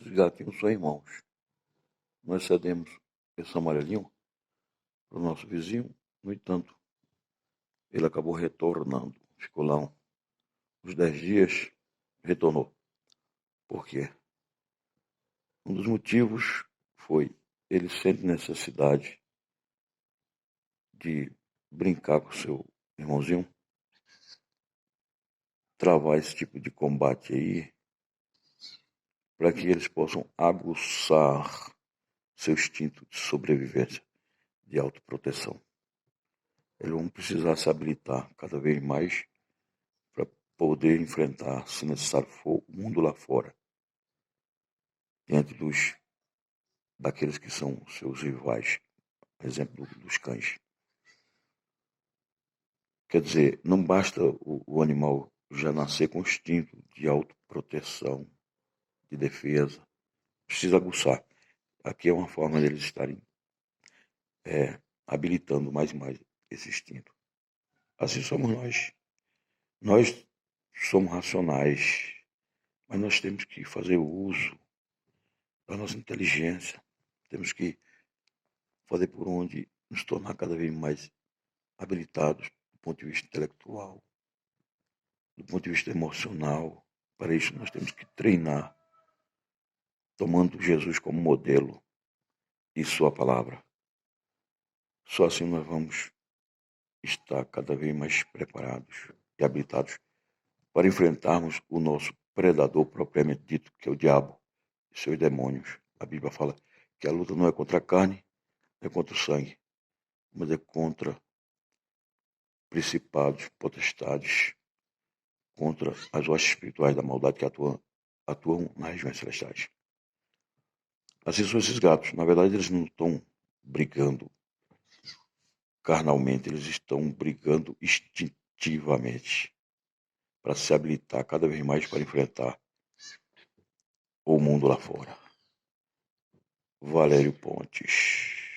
esses gatinhos são irmãos. Nós cedemos esse amarelinho para o nosso vizinho, no entanto, ele acabou retornando. Ficou lá uns 10 dias, retornou. Por quê? Um dos motivos foi ele sente necessidade de brincar com seu irmãozinho, travar esse tipo de combate aí, para que eles possam aguçar seu instinto de sobrevivência, de autoproteção. Eles vão precisar se habilitar cada vez mais para poder enfrentar, se necessário for, o mundo lá fora, diante daqueles que são seus rivais, exemplo dos cães. Quer dizer, não basta o animal já nascer com instinto de autoproteção, de defesa, precisa aguçar. Aqui é uma forma deles estarem habilitando mais e mais esse instinto. Assim somos nós. Nós somos racionais, mas nós temos que fazer uso da nossa inteligência. Temos que fazer por onde nos tornar cada vez mais habilitados do ponto de vista intelectual, do ponto de vista emocional. Para isso nós temos que treinar, tomando Jesus como modelo e sua palavra. Só assim nós vamos estar cada vez mais preparados e habilitados para enfrentarmos o nosso predador propriamente dito, que é o diabo e seus demônios. A Bíblia fala que a luta não é contra a carne, não é contra o sangue, mas é contra principados, potestades, contra as hostes espirituais da maldade que atuam nas regiões celestiais. Assim são esses gatos. Na verdade, eles não estão brigando carnalmente, eles estão brigando instintivamente para se habilitar cada vez mais para enfrentar o mundo lá fora. Valério Pontes.